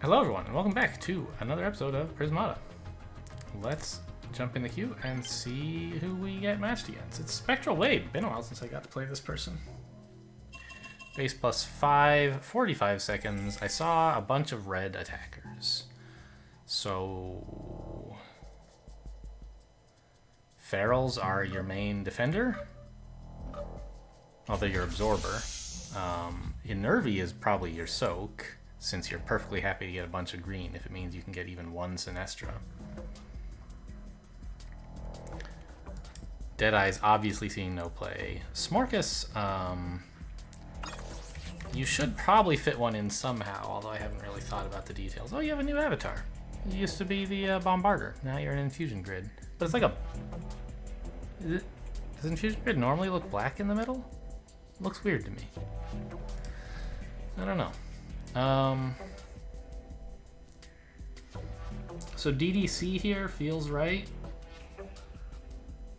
Hello everyone, and welcome back to another episode of Prismata. Let's jump in the queue and see who we get matched against. It's Spectral Wave. Been a while since I got to play this person. Base +5, 45 seconds. I saw a bunch of red attackers. So... Ferals are your main defender. Although your absorber. Inervi is probably your soak, since you're perfectly happy to get a bunch of green if it means you can get even one Sinestra. Deadeye's obviously seeing no play. SMOrced, you should probably fit one in somehow, although I haven't really thought about the details. Oh, you have a new avatar. You used to be the Bombarder. Now you're an Infusion Grid. But it's like a... Does Infusion Grid normally look black in the middle? It looks weird to me. I don't know. So DDC here feels right.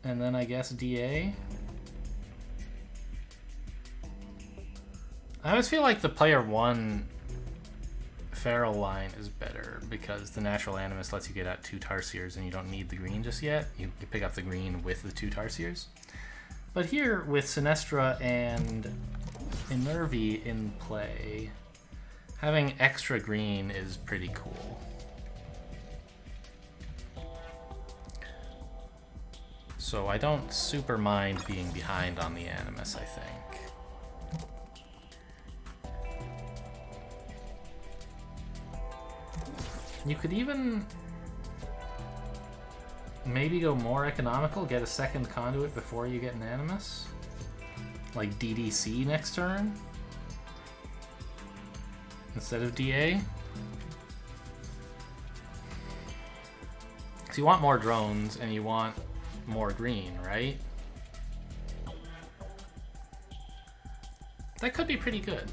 And then I guess DA. I always feel like the player 1 Feral line is better because the Natural Animus lets you get out 2 Tarsiers and you don't need the green just yet. You pick up the green with the 2 Tarsiers. But here with Sinestra and Inervi in play, having extra green is pretty cool. So I don't super mind being behind on the Animus, I think. You could even maybe go more economical, get a second conduit before you get an Animus. Like DDC next turn instead of DA. So you want more drones and you want more green, right? That could be pretty good.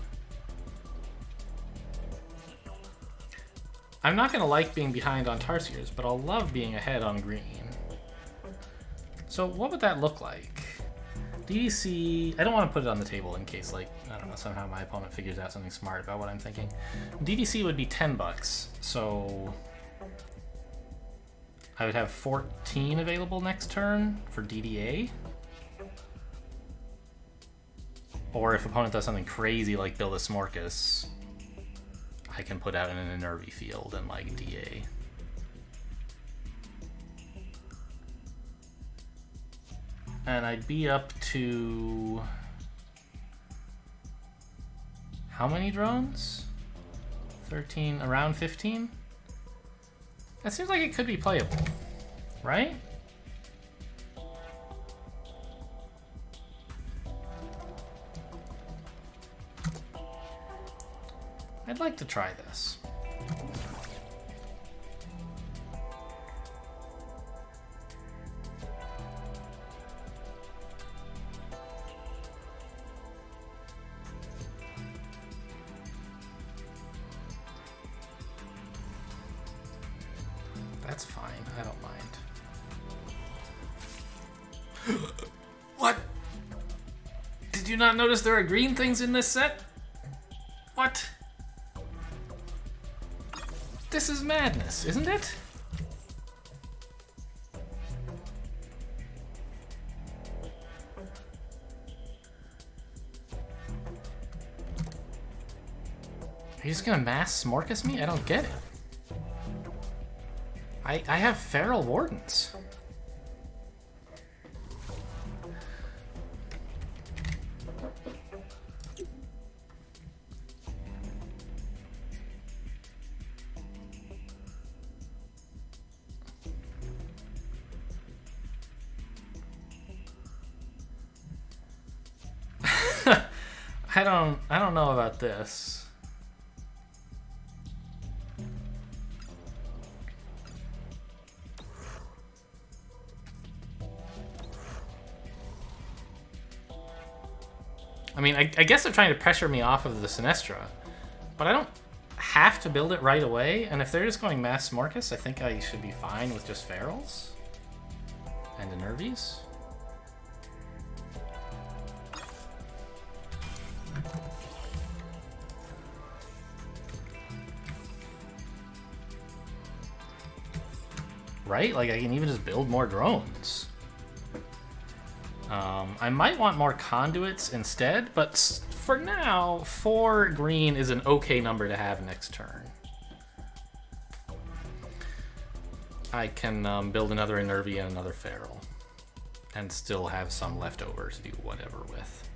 I'm not going to like being behind on Tarsiers, but I'll love being ahead on green. So what would that look like? DDC, I don't want to put it on the table in case, like, I don't know, somehow my opponent figures out something smart about what I'm thinking. DDC would be 10 bucks, so I would have 14 available next turn for DDA. Or if opponent does something crazy like build a SMOrced, I can put out in an Inervi field and like DA. And I'd be up to how many drones? 13, around 15? That seems like it could be playable, right? I'd like to try this. That's fine, I don't mind. What? Did you not notice there are green things in this set? What? This is madness, isn't it? Are you just gonna mass SMOrced me? I don't get it. I have Feral Wardens. I don't know about this. I mean, I guess they're trying to pressure me off of the Sinestra, but I don't have to build it right away, and if they're just going mass SMOrced, I think I should be fine with just Ferals and Inervis. right? Like, I can even just build more drones. I might want more conduits instead, but for now, 4 green is an okay number to have next turn. I can build another Enervia and another Feral, and still have some left over to do whatever with.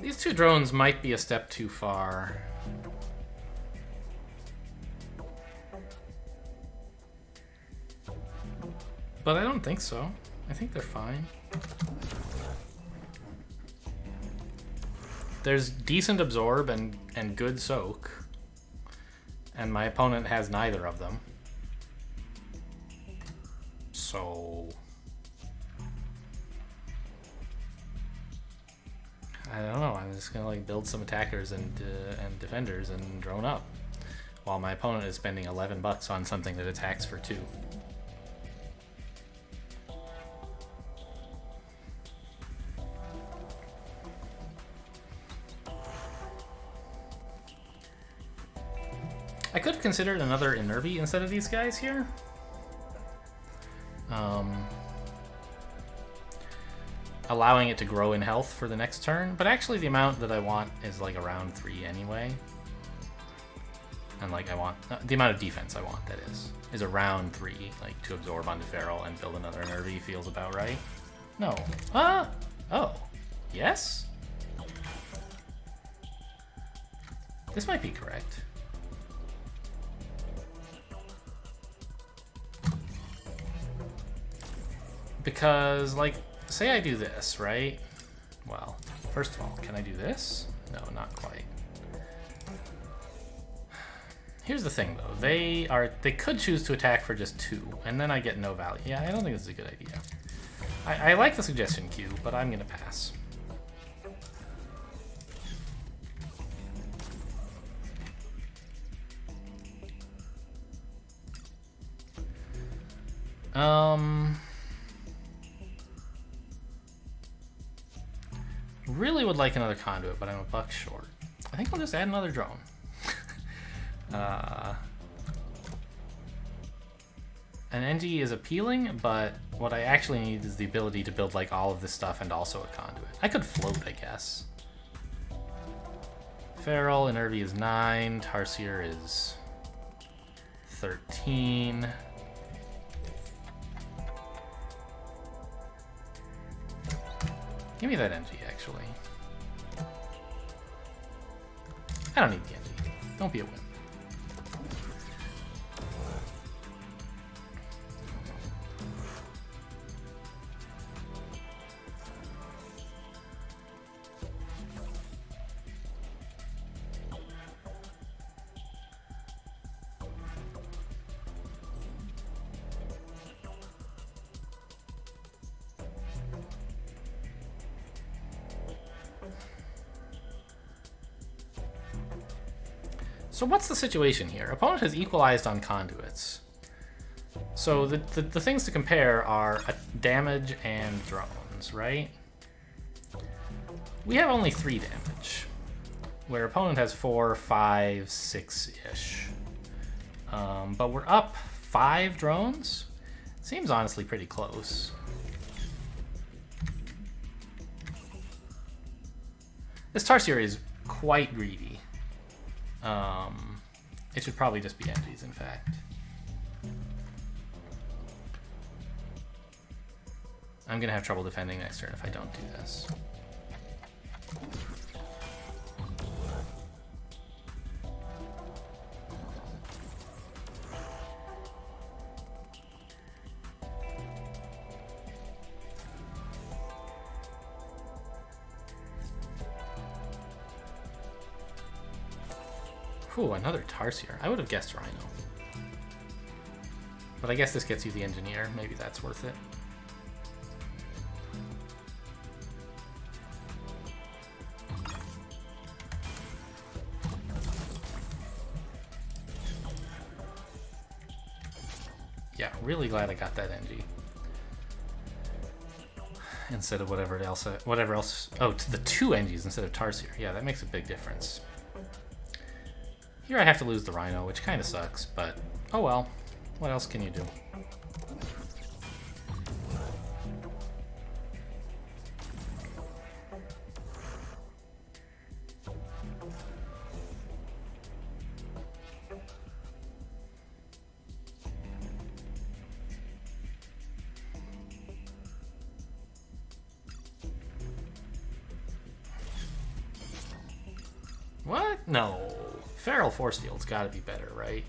These 2 drones might be a step too far. But I don't think so. I think they're fine. There's decent absorb and good soak. And my opponent has neither of them. So I don't know. I'm just gonna like build some attackers and defenders and drone up, while my opponent is spending $11 on something that attacks for 2. I could have considered another Enervy instead of these guys here. Allowing it to grow in health for the next turn, but actually the amount that I want is like around 3 anyway. And like I want, the amount of defense I want, that is around 3, like to absorb onto Feral and build another Enervy feels about right. No. Oh. Yes? This might be correct. Because, like, say I do this, right? Well, first of all, can I do this? No, not quite. Here's the thing, though. They could choose to attack for just 2, and then I get no value. Yeah, I don't think this is a good idea. I like the suggestion queue, but I'm gonna pass. Really would like another conduit, but I'm $1 short. I think I'll just add another drone. An NG is appealing, but what I actually need is the ability to build like all of this stuff and also a conduit. I could float, I guess. Feral, Enervy is 9, Tarsier is 13. Give me that NG, actually. I don't need the NG. Don't be a wimp. So what's the situation here? Opponent has equalized on conduits. So the things to compare are damage and drones, right? We have only 3 damage, where opponent has 4, 5, 6-ish. But we're up 5 drones? Seems honestly pretty close. This Tarsier is quite greedy. It should probably just be empties, in fact. I'm gonna have trouble defending next turn if I don't do this. Ooh, another Tarsier. I would have guessed Rhino. But I guess this gets you the Engineer. Maybe that's worth it. Yeah, really glad I got that NG. Instead of whatever else. Oh, the 2 NGs instead of Tarsier. Yeah, that makes a big difference. Here I have to lose the Rhino, which kind of sucks, but oh well. What else can you do? What? No. Feral Force Field's gotta be better, right?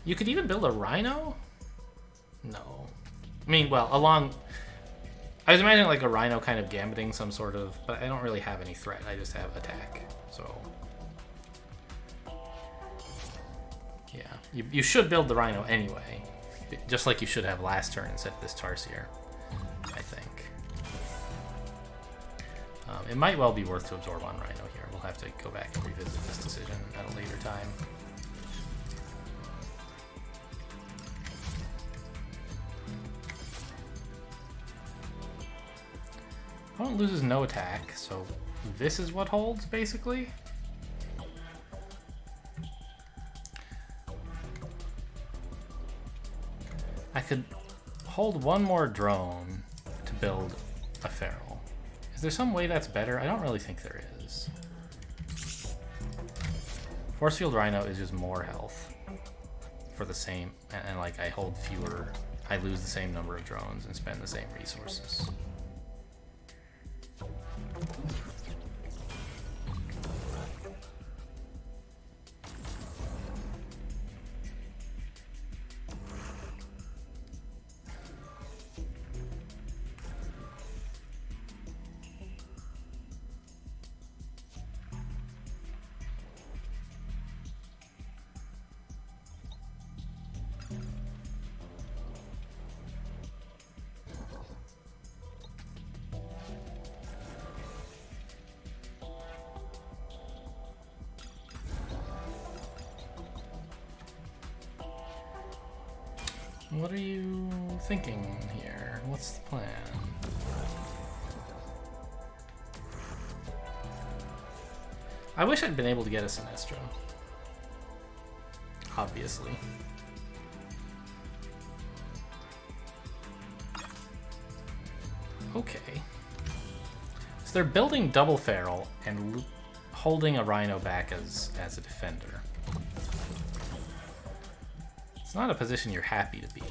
You could even build a Rhino? No. I mean, well, along... I was imagining like a Rhino kind of gambiting some sort of... But I don't really have any threat, I just have attack, so... Yeah, you should build the Rhino anyway. Just like you should have last turn instead of this Tarsier, I think. It might well be worth to absorb on Rhino here. We'll have to go back and revisit this decision at a later time. Opponent loses no attack, so this is what holds, basically? I could hold one more drone to build a Feral. Is there some way that's better? I don't really think there is. Force Field Rhino is just more health for the same, and like I hold fewer, I lose the same number of drones and spend the same resources. What are you thinking here? What's the plan? I wish I'd been able to get a Sinestro. Obviously. Okay. So they're building double Feral and holding a Rhino back as a defender. It's not a position you're happy to be in.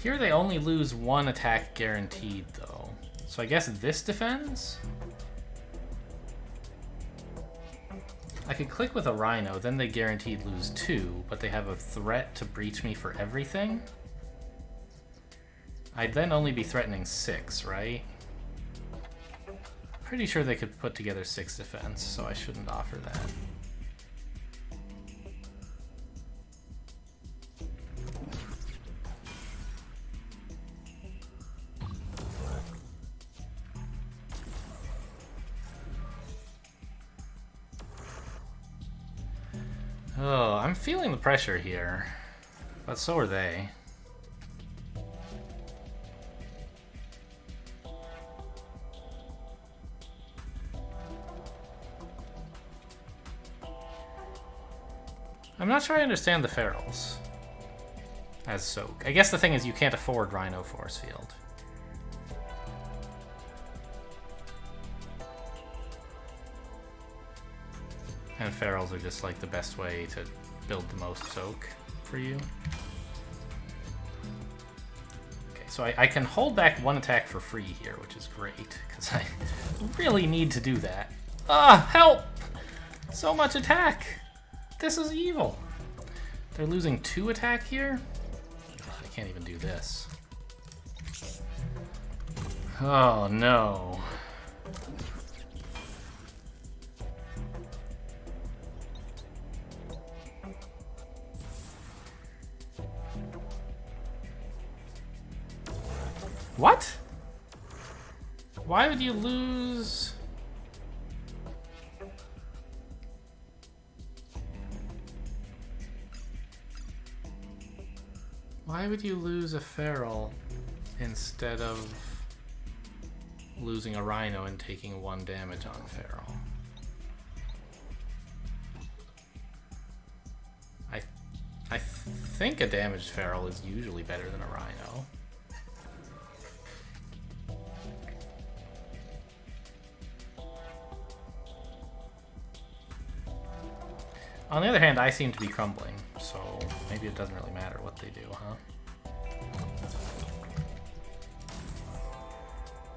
Here they only lose one attack guaranteed, though. So I guess this defends? I could click with a Rhino, then they guaranteed lose 2, but they have a threat to breach me for everything? I'd then only be threatening 6, right? Pretty sure they could put together 6 defense, so I shouldn't offer that. Oh, I'm feeling the pressure here, but so are they. I'm not sure I understand the Ferals as Soak. I guess the thing is you can't afford Rhino Force Field. And Ferals are just like the best way to build the most Soak for you. Okay, so I can hold back one attack for free here, which is great, because I really need to do that. Ah, help! So much attack! This is evil. They're losing 2 attack here? Ugh, I can't even do this. Oh no. What? Why would you lose? Why would you lose a feral instead of losing a rhino and taking 1 damage on feral? I think a damaged feral is usually better than a rhino. On the other hand, I seem to be crumbling, so maybe it doesn't really matter what they do, huh?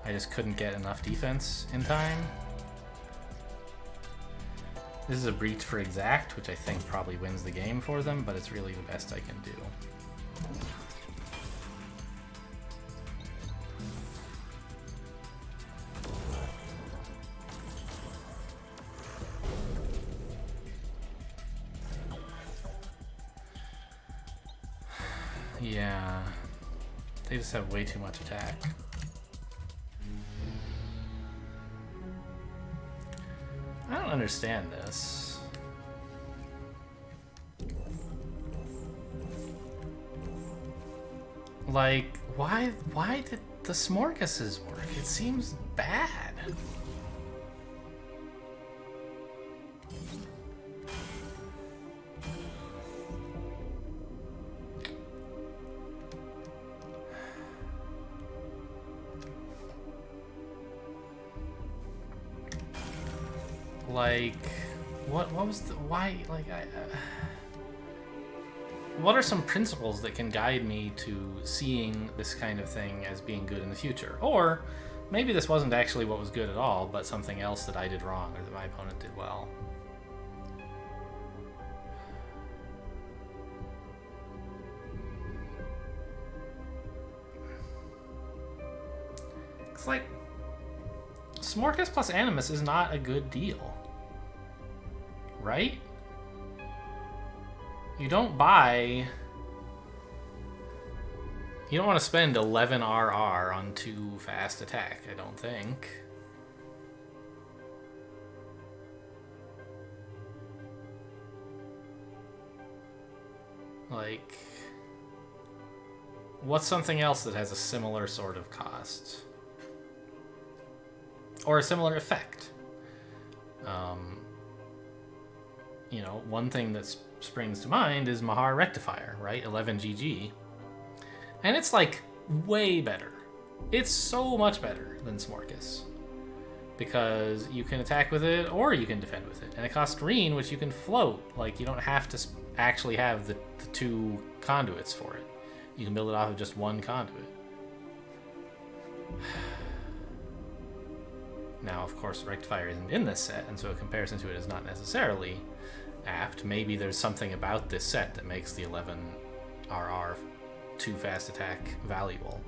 I just couldn't get enough defense in time. This is a breach for exact, which I think probably wins the game for them, but it's really the best I can do. Yeah, they just have way too much attack. I don't understand this. Like, why did the SMOrced work? It seems bad. Like, what was the, why, like, what are some principles that can guide me to seeing this kind of thing as being good in the future? Or maybe this wasn't actually what was good at all, but something else that I did wrong or that my opponent did well. It's like, SMOrced plus Animus is not a good deal. Right? You don't buy... You don't want to spend 11 RR on 2 fast attack, I don't think. Like... What's something else that has a similar sort of cost? Or a similar effect? You know, one thing that springs to mind is Mahar Rectifier, right? 11 GG. And it's like way better. It's so much better than SMOrced. Because you can attack with it or you can defend with it. And it costs green, which you can float. Like, you don't have to actually have the 2 conduits for it. You can build it off of just 1 conduit. Now, of course, Rectifier isn't in this set, and so a comparison to it is not necessarily apt. Maybe there's something about this set that makes the 11 RR 2 fast attack valuable.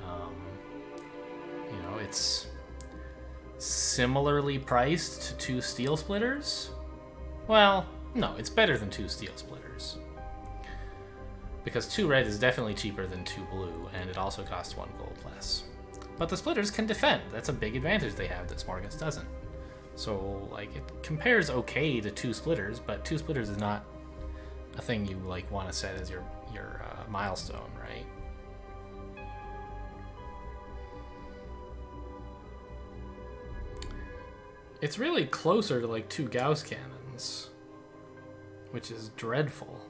You know, it's similarly priced to 2 Steel Splitters. Well, no, it's better than 2 Steel Splitters. Because 2 red is definitely cheaper than 2 blue, and it also costs 1 gold less. But the splitters can defend. That's a big advantage they have that SMOrced doesn't. So, like, it compares okay to 2 splitters, but 2 splitters is not a thing you, like, want to set as your milestone, right? It's really closer to, like, 2 Gauss cannons, which is dreadful.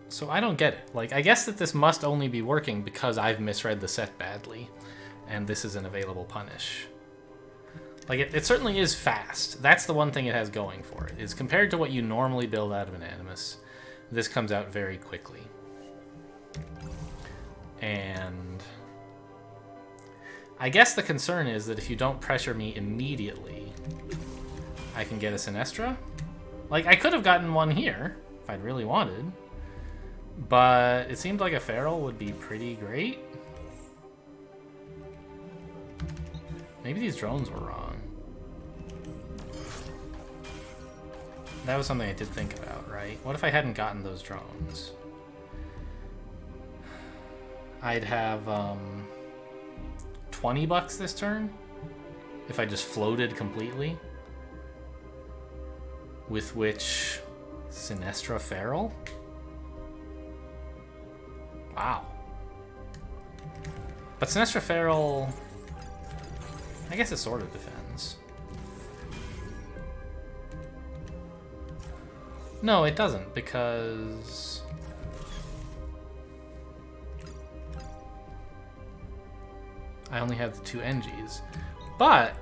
So I don't get it. Like, I guess that this must only be working because I've misread the set badly, and this is an available punish. Like, it certainly is fast. That's the one thing it has going for it, is compared to what you normally build out of an Animus, this comes out very quickly. And I guess the concern is that if you don't pressure me immediately, I can get a Sinestra. Like, I could have gotten one here, if I'd really wanted. But it seemed like a feral would be pretty great. Maybe these drones were wrong. That was something I did think about, right? What if I hadn't gotten those drones? I'd have 20 bucks this turn if I just floated completely. With which Sinestra Feral? Wow. But Sinestra Feral, I guess it sort of defends. No, it doesn't, because I only have the 2 NGs. But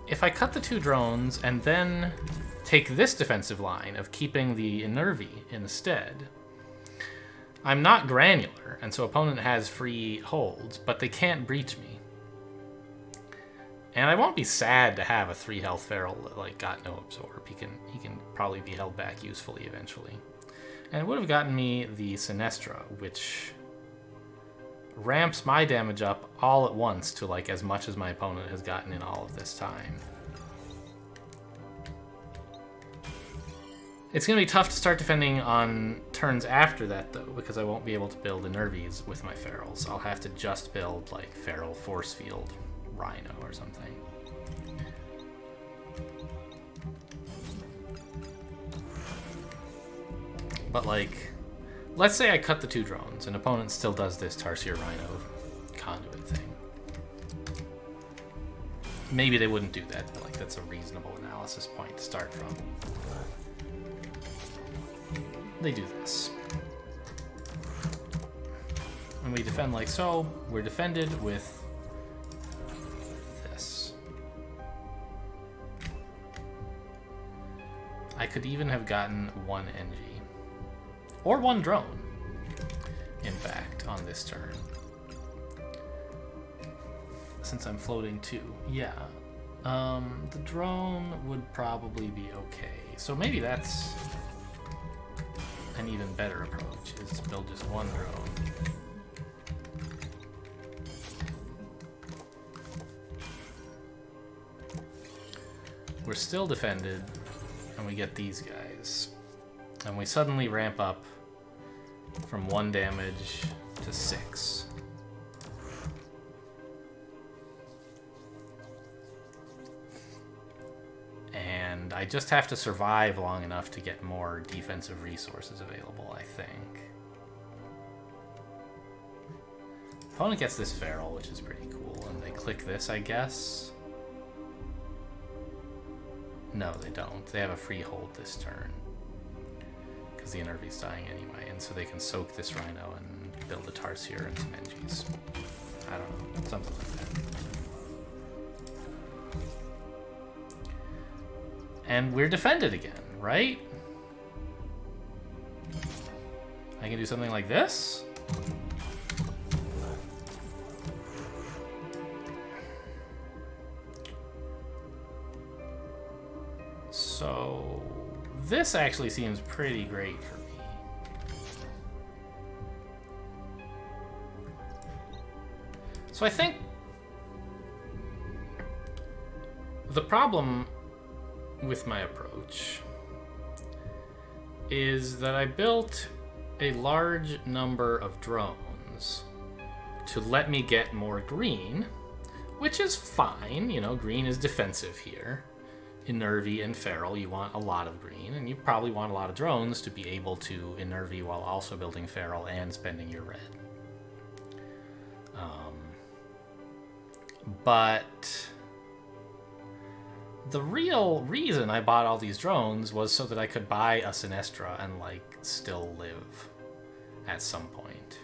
if I cut the 2 drones and then take this defensive line of keeping the Enervi instead, I'm not granular, and so opponent has free holds, but they can't breach me. And I won't be sad to have a 3 health Feral that like got no absorb. He can probably be held back usefully eventually. And it would have gotten me the Sinestra, which ramps my damage up all at once to like as much as my opponent has gotten in all of this time. It's going to be tough to start defending on turns after that, though, because I won't be able to build Enervies with my Ferals. I'll have to just build, like, Feral Force Field Rhino or something. But, like, let's say I cut the 2 drones, and opponent still does this Tarsier Rhino conduit thing. Maybe they wouldn't do that, but, like, that's a reasonable analysis point to start from. They do this. And we defend like so. We're defended with this. I could even have gotten 1 NG. Or 1 drone, in fact, on this turn. Since I'm floating 2. Yeah. The drone would probably be okay. So maybe that's an even better approach, is to build just 1 drone. We're still defended, and we get these guys. And we suddenly ramp up from 1 damage to 6. And I just have to survive long enough to get more defensive resources available, I think. Opponent gets this Feral, which is pretty cool, and they click this, I guess. No, they don't. They have a free hold this turn, because the Enervy's dying anyway, and so they can soak this Rhino and build a Tarsier and some NGs. I don't know, something like that. And we're defended again, right? I can do something like this? So this actually seems pretty great for me. So I think the problem with my approach is that I built a large number of drones to let me get more green, which is fine. You know, green is defensive here. Enervy and Feral, you want a lot of green, and you probably want a lot of drones to be able to Enervy while also building Feral and spending your red. But the real reason I bought all these drones was so that I could buy a Sinestra and, like, still live at some point.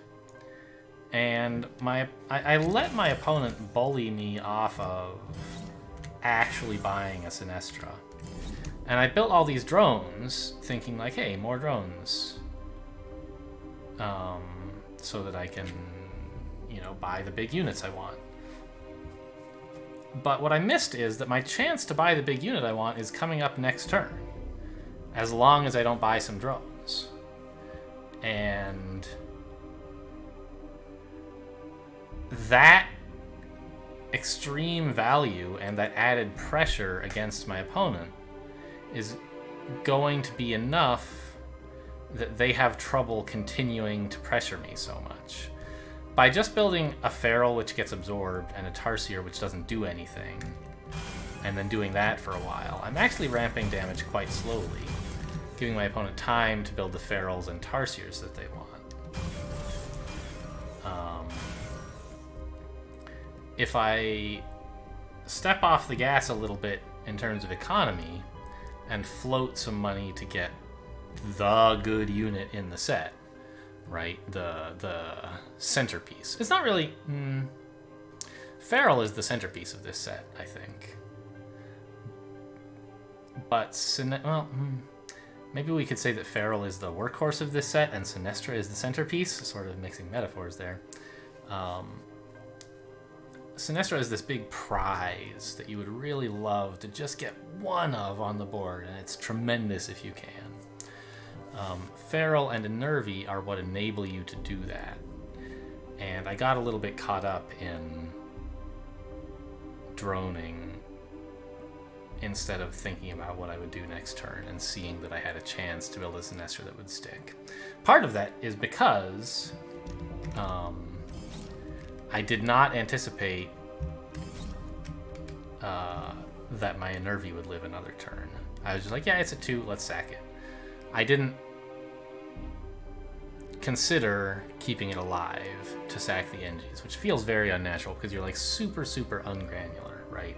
And I let my opponent bully me off of actually buying a Sinestra. And I built all these drones thinking, like, hey, more drones. So that I can, you know, buy the big units I want. But what I missed is that my chance to buy the big unit I want is coming up next turn, as long as I don't buy some drones. And that extreme value and that added pressure against my opponent is going to be enough that they have trouble continuing to pressure me so much. By just building a Feral which gets absorbed and a Tarsier which doesn't do anything, and then doing that for a while, I'm actually ramping damage quite slowly. giving my opponent time to build the ferals and tarsiers that they want. If I step off the gas a little bit in terms of economy and float some money to get the good unit in the set, right? The centerpiece. It's not really... Feral is the centerpiece of this set, I think. But, maybe we could say that Feral is the workhorse of this set and Sinestra is the centerpiece, sort of mixing metaphors there. Sinestra is this big prize that you would really love to just get one of on the board, and it's tremendous if you can. Feral and Enervy are what enable you to do that. And I got a little bit caught up in droning instead of thinking about what I would do next turn and seeing that I had a chance to build a Sinestra that would stick. Part of that is because I did not anticipate that my Enervy would live another turn. I was just like, yeah, it's a 2, let's sack it. I didn't consider keeping it alive to sack the NGs, which feels very unnatural because you're like super ungranular, right?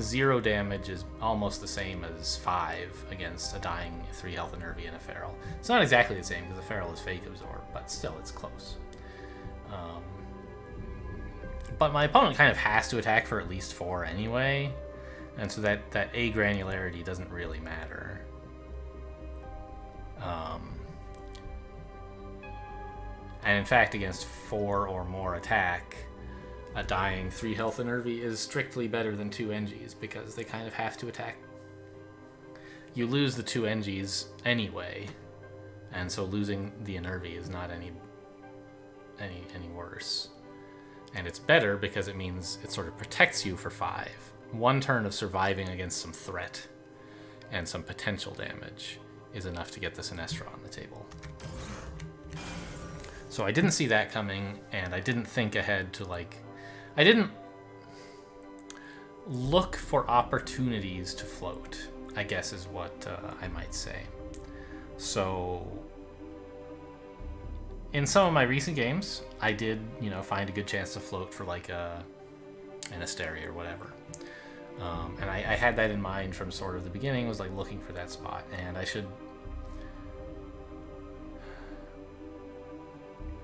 0 damage is almost the same as 5 against a dying 3 health Enervy and a Feral. It's not exactly the same because the Feral is Fake Absorb, but still, it's close. But my opponent kind of has to attack for at least 4 anyway, and so that A granularity doesn't really matter. And in fact, against 4 or more attack, a dying 3 health Enervy is strictly better than 2 NGs because they kind of have to attack. You lose the 2 NGs anyway, and so losing the Enervy is not any worse. And it's better because it means it sort of protects you for 5. 1 turn of surviving against some threat and some potential damage is enough to get the Sinestra on the table. So I didn't see that coming, and I didn't think ahead to, like... I didn't look for opportunities to float, I guess is what I might say. So in some of my recent games, I did, find a good chance to float for like an Asteria or whatever. And I had that in mind from sort of the beginning, was like looking for that spot, and I should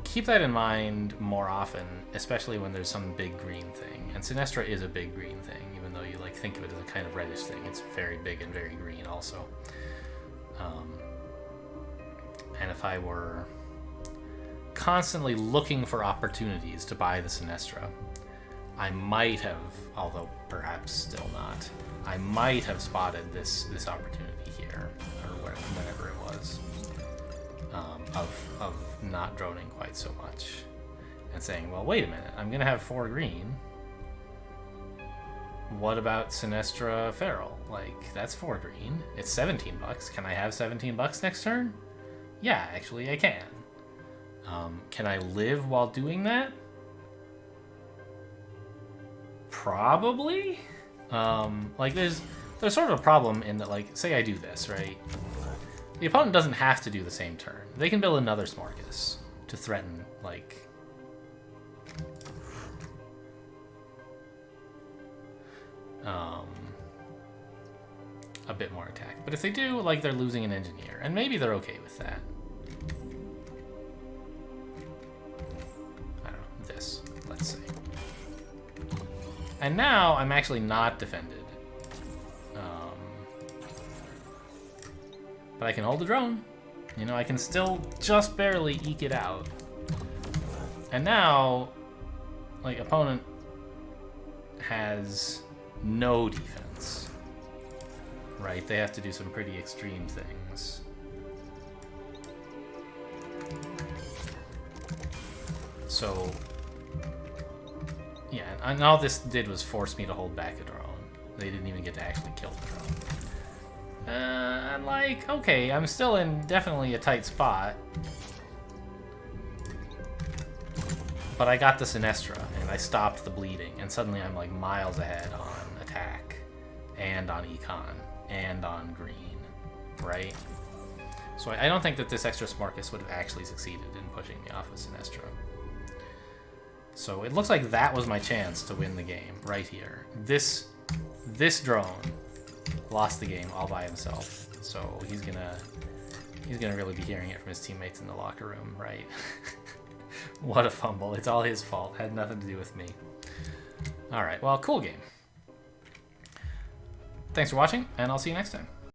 keep that in mind more often, especially when there's some big green thing. And Sinestra is a big green thing, even though you like think of it as a kind of reddish thing. It's very big and very green also. And if I were constantly looking for opportunities to buy the Sinestra, I might have, although perhaps still not, I might have spotted this opportunity here, or whenever it was, of not droning quite so much, and saying, well, wait a minute, I'm going to have 4 green. What about Sinestra Feral? Like, that's 4 green. It's $17. Can I have $17 next turn? Yeah, actually I can. Can I live while doing that? Probably. Like, there's sort of a problem in that, like, say I do this, right? The opponent doesn't have to do the same turn. They can build another SMOrced to threaten, like... a bit more attack. But if they do, like, they're losing an engineer. And maybe they're okay with that. I don't know, this, let's say. And now I'm actually not defended. But I can hold the drone. I can still just barely eke it out. And now, like, opponent has no defense. Right? They have to do some pretty extreme things. So, yeah, and all this did was force me to hold back a drone. They didn't even get to actually kill the drone. I'm like, okay, I'm still in definitely a tight spot. But I got the Sinestra, and I stopped the bleeding, and suddenly I'm like miles ahead on attack, and on econ, and on green, right? So I don't think that this extra SMOrced would have actually succeeded in pushing me off of Sinestro. So it looks like that was my chance to win the game right here. This drone lost the game all by himself. So he's gonna really be hearing it from his teammates in the locker room, right? What a fumble. It's all his fault. Had nothing to do with me. All right, well, cool game. Thanks for watching, and I'll see you next time.